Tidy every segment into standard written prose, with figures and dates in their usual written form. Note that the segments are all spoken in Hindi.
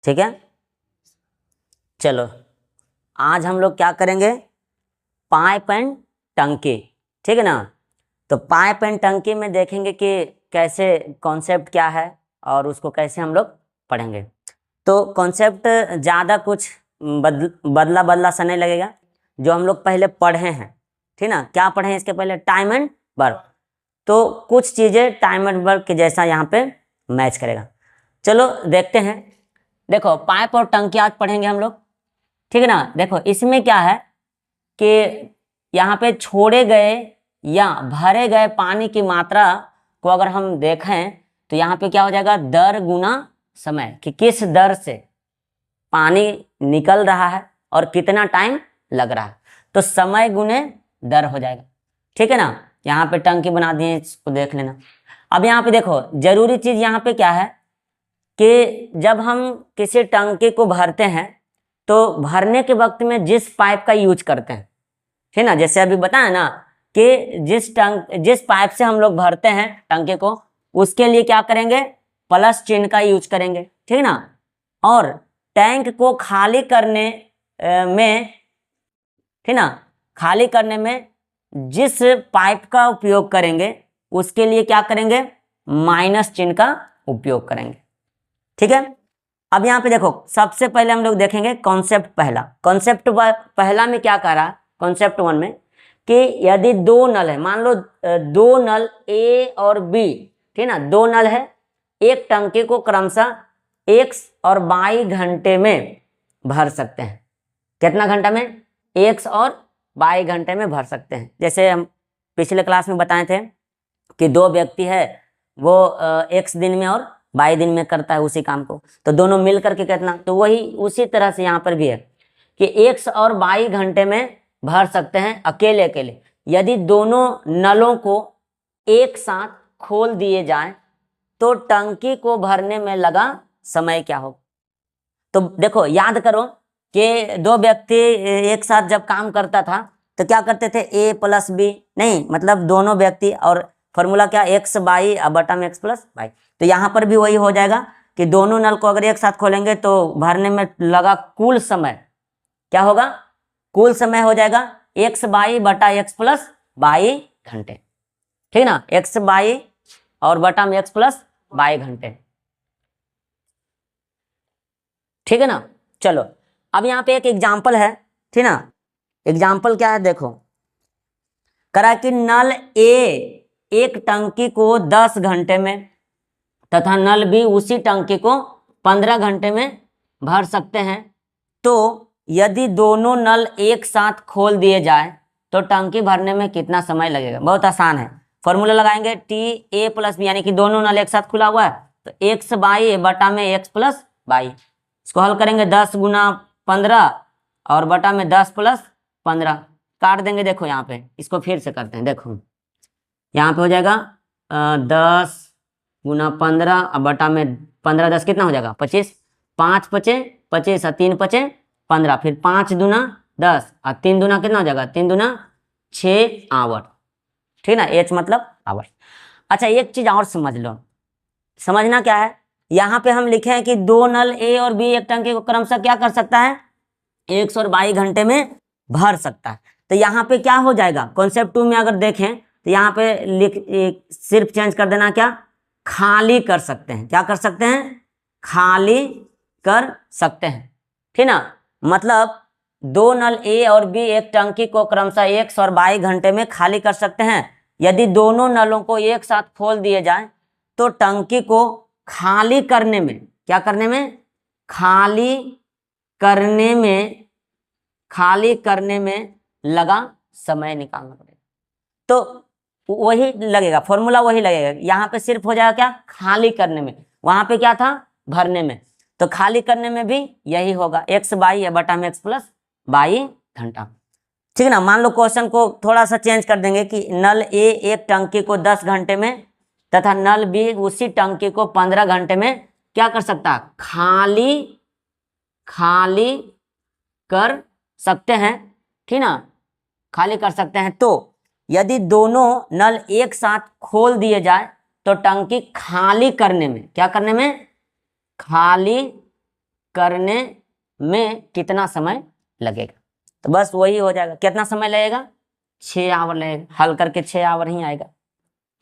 ठीक है, चलो आज हम लोग क्या करेंगे, पाइप एंड टंकी, ठीक है ना। तो पाइप एंड टंकी में देखेंगे कि कैसे कॉन्सेप्ट क्या है और उसको कैसे हम लोग पढ़ेंगे। तो कॉन्सेप्ट ज़्यादा कुछ बदला बदला सा नहीं लगेगा, जो हम लोग पहले पढ़े हैं, ठीक ना। क्या पढ़े हैं इसके पहले, टाइम एंड वर्क। तो कुछ चीज़ें टाइम एंड वर्क के जैसा यहाँ पे मैच करेगा। चलो देखते हैं। देखो पाइप और टंकी आज पढ़ेंगे हम लोग, ठीक है ना। देखो इसमें क्या है कि यहाँ पे छोड़े गए या भरे गए पानी की मात्रा को अगर हम देखें तो यहाँ पे क्या हो जाएगा, दर गुना समय, कि किस दर से पानी निकल रहा है और कितना टाइम लग रहा है। तो समय गुने दर हो जाएगा, ठीक है ना। यहाँ पे टंकी बना दिए, इसको देख लेना। अब यहाँ पे देखो जरूरी चीज यहाँ पे क्या है कि जब हम किसी टंकी को भरते हैं तो भरने के वक्त में जिस पाइप का यूज करते हैं, ठीक ना, जैसे अभी बताया ना कि जिस पाइप से हम लोग भरते हैं टंकी को, उसके लिए क्या करेंगे, प्लस चिन्ह का यूज करेंगे, ठीक ना। और टैंक को खाली करने में, ठीक ना, खाली करने में जिस पाइप का उपयोग करेंगे उसके लिए क्या करेंगे, माइनस चिन्ह का उपयोग करेंगे, ठीक है। अब यहाँ पे देखो सबसे पहले हम लोग देखेंगे कॉन्सेप्ट पहला। कॉन्सेप्ट पहला में क्या कह रहा है, कॉन्सेप्ट 1 में, कि यदि दो नल है, मान लो दो नल ए और बी, ठीक ना, दो नल है, एक टंकी को क्रमशः x और y घंटे में भर सकते हैं। कितना घंटा में, x और y घंटे में भर सकते हैं। जैसे हम पिछले क्लास में बताए थे कि दो व्यक्ति है, वो x दिन में और y दिन में करता है उसी काम को, तो दोनों मिल करके कितना, तो वही उसी तरह से यहाँ पर भी है कि x और y घंटे में भर सकते हैं अकेले अकेले। यदि दोनों नलों को एक साथ खोल दिए जाए तो टंकी को भरने में लगा समय क्या हो। तो देखो याद करो कि दो व्यक्ति एक साथ जब काम करता था तो क्या करते थे, a प्लस बी, नहीं मतलब दोनों व्यक्ति, और फॉर्मूला क्या, एक्स बाई बटा में एक्स प्लस बाई। तो यहाँ पर भी वही हो जाएगा कि दोनों नल को अगर एक साथ खोलेंगे तो भरने में लगा कुल समय क्या होगा, कुल समय हो जाएगा एक्स बाई बटा एक्स प्लस बाई घंटे, ठीक ना, एक्स बाई और बटा में एक्स प्लस बाई घंटे, ठीक है ना। चलो अब यहाँ पे एक एग्जाम्पल है, ठीक ना। एग्जाम्पल क्या है, देखो करा कि नल ए एक टंकी को 10 घंटे में तथा नल बी उसी टंकी को 15 घंटे में भर सकते हैं। तो यदि दोनों नल एक साथ खोल दिए जाए तो टंकी भरने में कितना समय लगेगा। बहुत आसान है, फॉर्मूला लगाएंगे टी ए प्लस बी, यानी कि दोनों नल एक साथ खुला हुआ है तो एक्स बाई बटा में एक्स प्लस बाई। इसको हल करेंगे 10 गुना 15 और बटा में 10 प्लस 15, काट देंगे। देखो यहाँ पे इसको फिर से करते हैं, देखो यहाँ पे हो जाएगा 10 गुना 15 और बटा में 15, 10 कितना हो जाएगा 25, 5 पचे 25 और 3 पचे 15, फिर 5 दूना 10 और 3 दूना कितना हो जाएगा, 3 दूना 6 आवर, ठीक ना, एच मतलब आवर। अच्छा एक चीज और समझ लो, समझना क्या है, यहाँ पे हम लिखे हैं कि दो नल ए और बी एक टंकी को क्रमशः क्या कर सकता है, 100 और 22 घंटे में भर सकता है। तो यहाँ पे क्या हो जाएगा, कॉन्सेप्ट 2 में अगर देखें तो यहाँ पे सिर्फ चेंज कर देना, क्या, खाली कर सकते हैं। क्या कर सकते हैं, खाली कर सकते हैं, ठीक ना। मतलब दो नल ए और बी एक टंकी को क्रमशः 100 और 22 घंटे में खाली कर सकते हैं। यदि दोनों नलों को एक साथ खोल दिए जाए तो टंकी को खाली करने में, क्या करने में, खाली करने में लगा समय निकालना पड़ेगा। तो वही लगेगा, फॉर्मूला वही लगेगा। यहाँ पे सिर्फ हो जाएगा क्या, खाली करने में, वहां पे क्या था, भरने में। तो खाली करने में भी यही होगा, एक्स बाई बटा में एक्स प्लस बाई घंटा, ठीक है ना। मान लो क्वेश्चन को थोड़ा सा चेंज कर देंगे कि नल ए एक टंकी को 10 घंटे में तथा नल बी उसी टंकी को 15 घंटे में क्या कर सकता है, खाली कर सकते हैं, ठीक ना, खाली कर सकते हैं। तो यदि दोनों नल एक साथ खोल दिए जाए तो टंकी खाली करने में, क्या करने में, खाली करने में कितना समय लगेगा। तो बस वही हो जाएगा, कितना समय लगेगा, 6 आवर लगेगा, हल करके 6 आवर ही आएगा,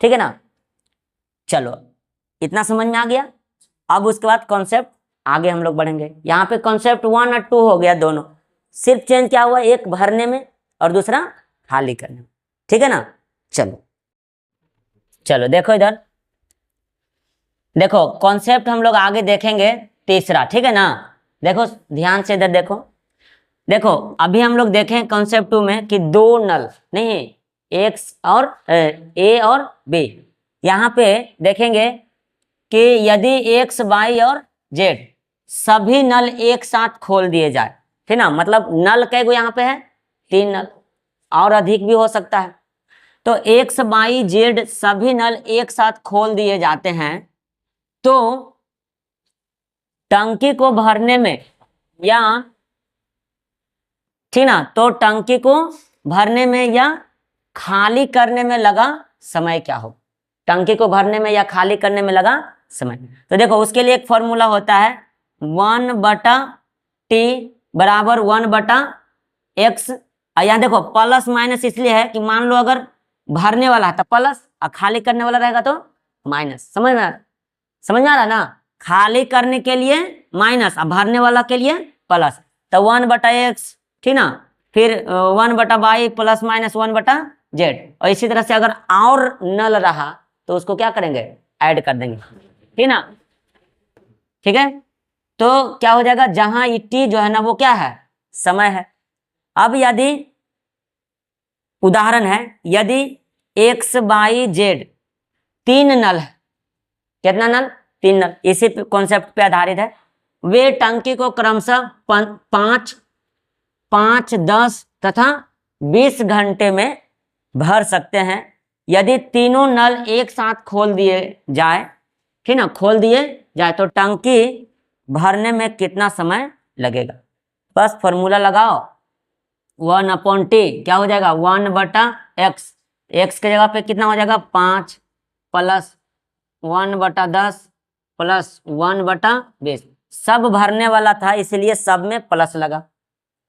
ठीक है ना। चलो इतना समझ में आ गया। अब उसके बाद कॉन्सेप्ट आगे हम लोग बढ़ेंगे। यहाँ पे कॉन्सेप्ट 1 और 2 हो गया दोनों, सिर्फ चेंज क्या हुआ, एक भरने में और दूसरा खाली करने में, ठीक है ना। चलो चलो देखो इधर, देखो कॉन्सेप्ट हम लोग आगे देखेंगे तीसरा, ठीक है ना। देखो ध्यान से इधर देखो, देखो अभी हम लोग देखें कॉन्सेप्ट 2 में कि दो नल नहीं, एक्स और ए और बी, यहाँ पे देखेंगे कि यदि एक्स वाई और जेड सभी नल एक साथ खोल दिए जाए, ठीक ना, मतलब नल कैगो यहाँ पे है, 3 नल, और अधिक भी हो सकता है। तो एक्स वाई जेड सभी नल एक साथ खोल दिए जाते हैं, तो टंकी को भरने में या, ठीक ना, तो टंकी को भरने में या खाली करने में लगा समय क्या हो, टंकी को भरने में या खाली करने में लगा समय। तो देखो उसके लिए एक फॉर्मूला होता है 1/t बराबर 1/x। यहाँ देखो प्लस माइनस इसलिए है कि मान लो अगर भरने वाला है तो प्लस और खाली करने वाला रहेगा तो माइनस, समझ में आ रहा ना, खाली करने के लिए माइनस और भरने वाला के लिए प्लस, तो 1/x, ठीक ना, फिर 1/y प्लस माइनस 1/z। और इसी तरह से अगर और नल रहा तो उसको क्या करेंगे, ऐड कर देंगे, ठीक ना, ठीक है। तो क्या हो जाएगा, जहां टी जो है ना वो क्या है, समय है। अब यदि उदाहरण है, यदि एक्स वाई जेड 3 नल है, कितना नल, 3 नल, इसी कॉन्सेप्ट पे आधारित है, वे टंकी को क्रमशः 5, 5, 10 तथा 20 घंटे में भर सकते हैं। यदि तीनों नल एक साथ खोल दिए जाए, ठीक ना, खोल दिए जाए तो टंकी भरने में कितना समय लगेगा। बस फॉर्मूला लगाओ, 1/t क्या हो जाएगा, 1/x, x के जगह पे कितना हो जाएगा 5 प्लस 1/10 प्लस 1/20, सब भरने वाला था इसलिए सब में प्लस लगा।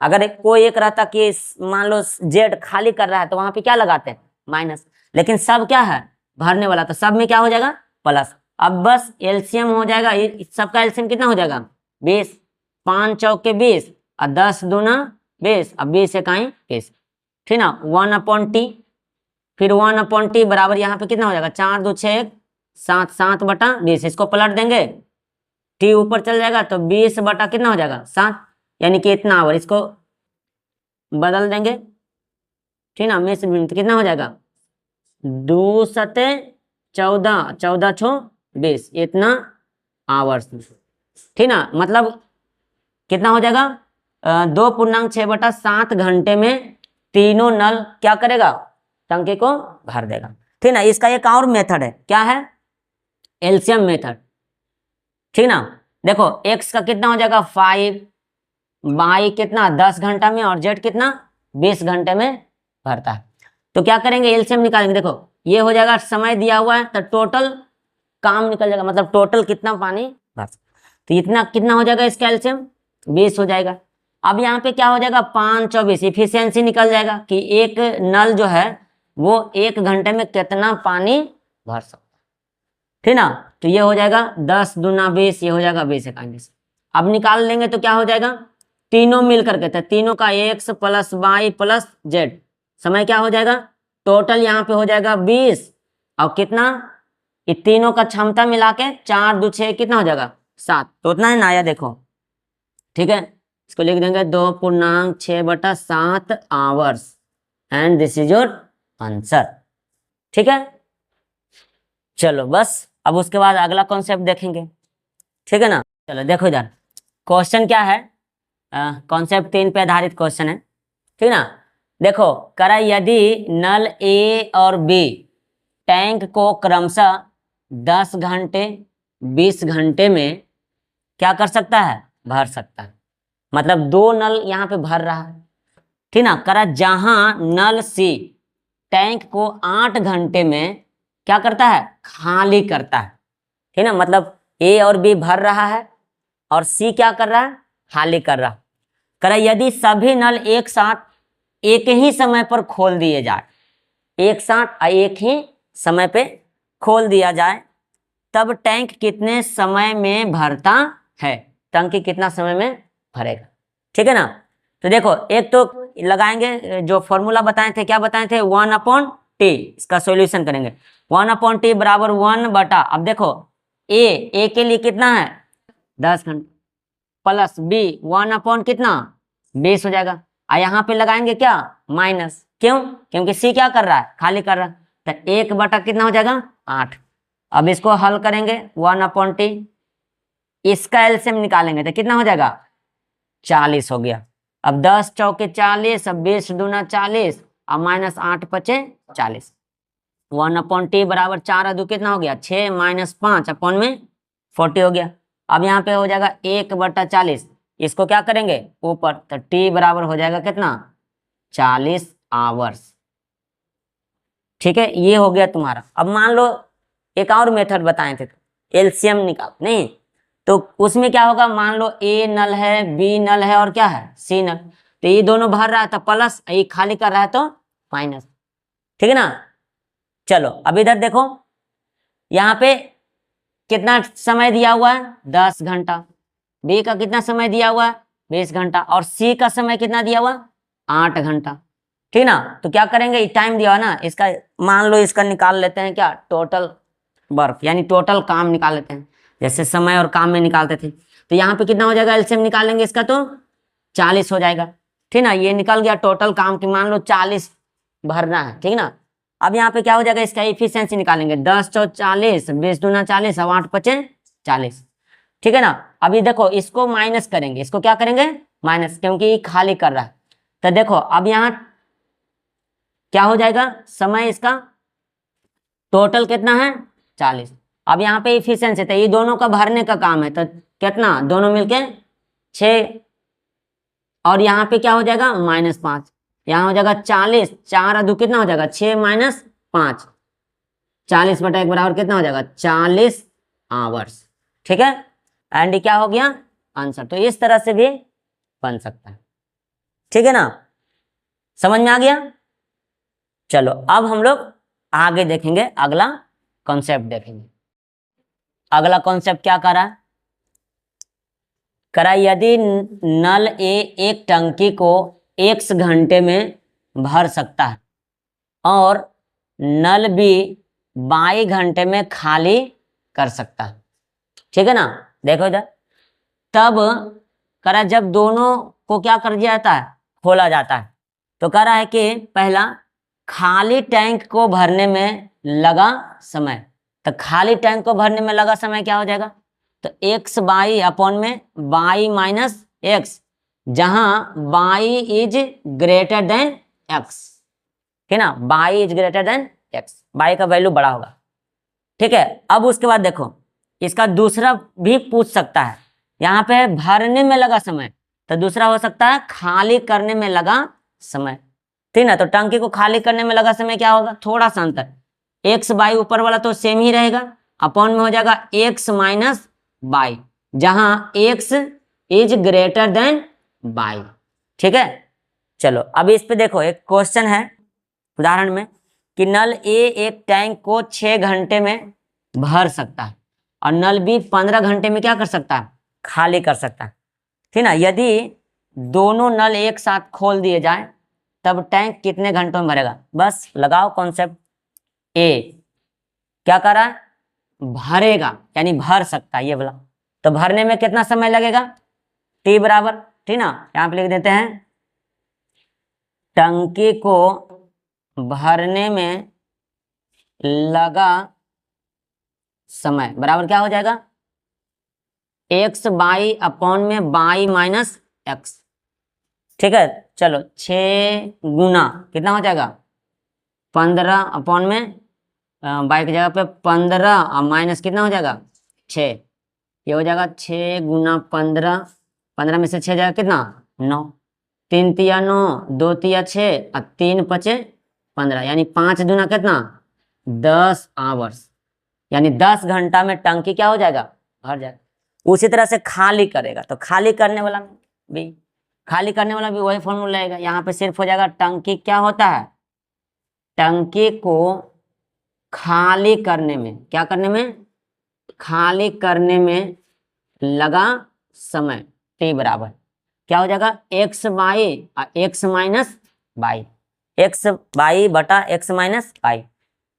अगर कोई एक रहता कि मान लो जेड खाली कर रहा है तो वहां पे क्या लगाते हैं, माइनस, लेकिन सब क्या है, भरने वाला, तो सब में क्या हो जाएगा, प्लस। अब बस एलसीएम हो जाएगा, सबका एलसीएम कितना हो जाएगा 20, 5 चौके 20 और 10 दूना 20 और 20 इकाई 20, ठीक ना, 1/t, फिर 1/t बराबर यहाँ पे कितना हो जाएगा 4 2 6 7, 7/20, इसको पलट देंगे, टी ऊपर चल जाएगा तो 20 बटा कितना हो जाएगा 7, यानी कि इतना आवर, इसको बदल देंगे, ठीक ना, मिस कितना हो जाएगा 2 सते 14, 14 छो 20, इतना आवर्स, ठीक ना, मतलब कितना हो जाएगा 2.6/7 घंटे में तीनों नल क्या करेगा, टंकी को भर देगा, ठीक ना। इसका एक और मेथड है, क्या है, एलसीएम मेथड, ठीक ना। देखो एक्स का कितना हो जाएगा 5, वाई कितना 10 घंटा में और जेड कितना 20 घंटे में भरता है। तो क्या करेंगे, एलसीएम निकालेंगे, देखो ये हो जाएगा, समय दिया हुआ है तो टोटल काम निकल जाएगा, मतलब टोटल कितना पानी भर, तो इतना कितना हो जाएगा इसका एलसीएम 20 हो जाएगा। अब यहाँ पे क्या हो जाएगा 5 24, इफिशियंसी निकल जाएगा कि एक नल जो है वो 1 घंटे में कितना पानी भर सकता है, ठीक ना। तो ये हो जाएगा 10 दूना 20, ये हो जाएगा 20 इकाई 20। अब निकाल लेंगे तो क्या हो जाएगा, तीनों मिलकर के, तीनों का X plus Y plus Z, समय क्या हो जाएगा, टोटल यहाँ पे हो जाएगा 20 और कितना, ये तीनों का क्षमता मिला के 4 2 6 कितना हो जाएगा 7, तो उतना है ना आया, देखो ठीक है, इसको लिख देंगे 2.6/7 hours and this is your answer, ठीक है। चलो बस अब उसके बाद अगला कॉन्सेप्ट देखेंगे, ठीक है ना। चलो देखो इधर क्वेश्चन क्या है, कॉन्सेप्ट 3 पे आधारित क्वेश्चन है, ठीक ना। देखो करा, यदि नल ए और बी टैंक को क्रमशः 10 घंटे 20 घंटे में क्या कर सकता है, भर सकता है, मतलब 2 नल यहाँ पे भर रहा है, ठीक ना। करा जहां नल सी टैंक को 8 घंटे में क्या करता है, खाली करता है, ठीक ना, मतलब ए और बी भर रहा है और सी क्या कर रहा है, खाली कर रहा। कह रहा यदि सभी नल एक साथ एक ही समय पर खोल दिए जाए, एक साथ एक ही समय पे खोल दिया जाए, तब टैंक कितने समय में भरता है, टंकी कितना समय में भरेगा। ठीक है ना। तो देखो एक तो लगाएंगे, जो फॉर्मूला बताए थे, क्या बताए थे, 1/T, इसका सॉल्यूशन करेंगे। 1/T बराबर 1 बटा, अब देखो ए के लिए कितना है 10 घंटे, प्लस बी 1 कितना 20 हो जाएगा। और यहाँ पे लगाएंगे क्या माइनस, क्यों, क्योंकि सी क्या कर रहा है, खाली कर रहा है। तो 1 बटा कितना हो जाएगा 8। अब इसको हल करेंगे 1/T, इसका एलसीएम निकालेंगे तो कितना हो जाएगा 40 हो गया। अब 10 चौके 40, अब 20 दूना 40, अब -8 पचे 40। 1/T बराबर 4 कितना हो गया 6 -5 अपॉन में 40 हो गया। अब यहाँ पे हो जाएगा 1/40, इसको क्या करेंगे ऊपर, तो टी बराबर हो जाएगा कितना 40 आवर्स। ठीक है, ये हो गया तुम्हारा। अब मान लो एक और मेथड बताए थे, एलसीएम निकाल, नहीं तो उसमें क्या होगा, मान लो ए नल है, बी नल है और क्या है सी नल, तो ये दोनों भर रहा है तो प्लस, ये खाली कर रहा है तो माइनस। ठीक है ना। चलो अब इधर देखो, यहाँ पे कितना समय दिया हुआ है 10 घंटा, बी का कितना समय दिया हुआ है 20 घंटा, और सी का समय कितना दिया हुआ 8 घंटा। ठीक ना। तो क्या करेंगे, टाइम दिया हुआ ना, इसका मान लो इसका निकाल लेते हैं क्या, टोटल वर्क यानी टोटल काम निकाल लेते हैं, जैसे समय और काम में निकालते थे। तो यहाँ पे कितना हो जाएगा, एलसीएम निकालेंगे इसका तो 40 हो जाएगा। ठीक ना, ये निकल गया टोटल काम की, मान लो 40 भरना है। ठीक ना। अब यहाँ पे क्या हो जाएगा, इसका एफिशिएंसी निकालेंगे, 10 चौ 40, 20 दूना 40, अब 8 पचे 40। ठीक है ना। अभी देखो इसको माइनस करेंगे, इसको क्या करेंगे माइनस, क्योंकि खाली कर रहा है। तो देखो अब यहाँ क्या हो जाएगा, समय इसका टोटल कितना है 40। अब यहाँ पे इफिशियंसी, तो ये दोनों का भरने का काम है, तो कितना दोनों मिलके 6, और यहाँ पे क्या हो जाएगा -5, यहाँ हो जाएगा 40, 4 कितना हो जाएगा 6 -5, 40/1 बराबर कितना हो जाएगा 40 आवर्स। ठीक है, एंड क्या हो गया आंसर। तो इस तरह से भी बन सकता है। ठीक है ना, समझ में आ गया। चलो अब हम लोग आगे देखेंगे, अगला कॉन्सेप्ट देखेंगे। अगला कॉन्सेप्ट क्या करा, यदि नल ए एक टंकी को x घंटे में भर सकता है और नल बी 22 घंटे में खाली कर सकता है। ठीक है ना। देखो इधर, तब करा जब दोनों को क्या कर दिया जाता है, खोला जाता है, तो कह रहा है कि पहला खाली टैंक को भरने में लगा समय, तो खाली टैंक को भरने में लगा समय क्या हो जाएगा, तो x बाई अपॉन में बाई माइनस एक्स, जहां by is greater than x. ठीक है ना, by is greater than x, by का वैल्यू बड़ा होगा। ठीक है, अब उसके बाद देखो इसका दूसरा भी पूछ सकता है, यहाँ पे भरने में लगा समय, तो दूसरा हो सकता है खाली करने में लगा समय। ठीक ना, तो टंकी को खाली करने में लगा समय क्या होगा, थोड़ा सा अंतर, एक्स बाई ऊपर वाला तो सेम ही रहेगा, अपॉन में हो जाएगा एक्स माइनस बाई, जहां x is greater than by. ठीक है, चलो अब इस पे देखो एक क्वेश्चन है उदाहरण में, कि नल ए एक टैंक को 6 घंटे में भर सकता है और नल बी 15 घंटे में क्या कर सकता है, खाली कर सकता है। ठीक ना, यदि दोनों नल एक साथ खोल दिए जाए तब टैंक कितने घंटों में भरेगा। बस लगाओ कॉन्सेप्ट, ए क्या कर रहा है, भरेगा यानी भर सकता है ये वाला, तो भरने में कितना समय लगेगा, टी बराबर, ठीक ना, यहाँ पे लिख देते हैं टंकी को भरने में लगा समय बराबर क्या हो जाएगा, एक्स बाई अपॉन में बाई माइनस एक्स। ठीक है, चलो 6 गुना कितना हो जाएगा 15 अपॉन में बाई की जगह पे 15 और माइनस कितना हो जाएगा 6, ये हो जाएगा 6 गुना 15, 15 में से 6 जाएगा कितना 9, 3 तिया 9, 2 तिया 6 और 3 पचे 15, यानी 5 दूना कितना 10 आवर्स, यानी 10 घंटा में टंकी क्या हो जाएगा भर जाएगा। उसी तरह से खाली करेगा तो खाली करने वाला भी वही फॉर्मूला रहेगा। यहाँ पे सिर्फ हो जाएगा टंकी क्या होता है, टंकी को खाली करने में, क्या करने में, खाली करने में लगा समय t बराबर क्या हो जाएगा, x by x minus by, x by बटा x माइनस बाई।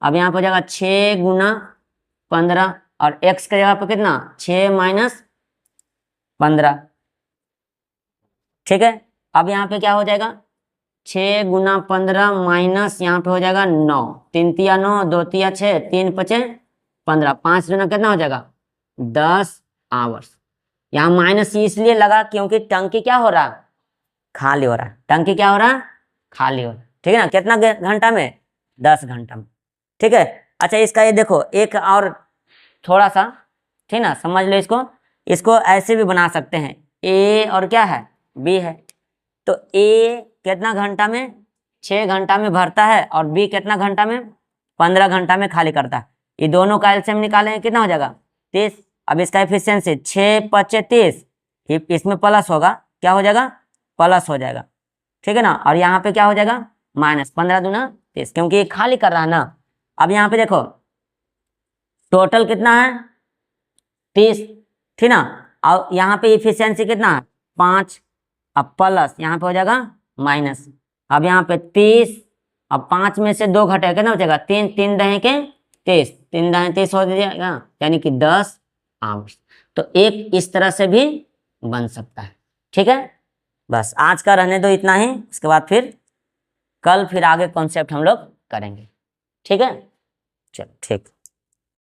अब यहाँ पे हो जाएगा 6 गुना 15 और x के जगह पे कितना 6 माइनस 15, ठीक है। अब यहाँ पे क्या हो जाएगा 6 गुना 15 माइनस यहाँ पे हो जाएगा 9, 3 तिया 9, 2 तिया 6, 3 पचे 15, 5 गुना कितना हो जाएगा 10 आवर्स। यहाँ माइनस इसलिए लगा क्योंकि टंकी क्या हो रहा, खाली हो रहा है, टंकी क्या हो रहा, खाली हो रहा है, ठीक है ना। कितना घंटा में, 10 घंटा में, ठीक है। अच्छा इसका ये देखो एक और थोड़ा सा, ठीक ना, समझ लो इसको। इसको ऐसे भी बना सकते हैं, ए और क्या है बी है, तो ए कितना घंटा में 6 घंटा में भरता है और बी कितना घंटा में 15 घंटा में खाली करता है। ये दोनों का एलसीएम निकालेंगे कितना हो जाएगा 30। अब इसका एफिशिएंसी 6 पचे 30, इसमें प्लस होगा, क्या हो जाएगा प्लस हो जाएगा, ठीक है ना। और यहाँ पे क्या हो जाएगा माइनस, 15 दूना 30, क्योंकि ये खाली कर रहा है ना। अब यहाँ पे देखो टोटल कितना है 30, ठीक ना। और यहाँ पे इफिशियंसी कितना है 5, अब प्लस यहाँ पे हो जाएगा माइनस। अब यहाँ पे 30, अब 5 में से 2 घटेगा कितना बचेगा 3, 3 दहे के 30, 3 दहे 30 हो जाएगा, यानी कि 10 आवर्स। तो एक इस तरह से भी बन सकता है, ठीक है। बस आज का रहने दो इतना ही, उसके बाद फिर कल फिर आगे कॉन्सेप्ट हम लोग करेंगे, ठीक है। चलो ठीक।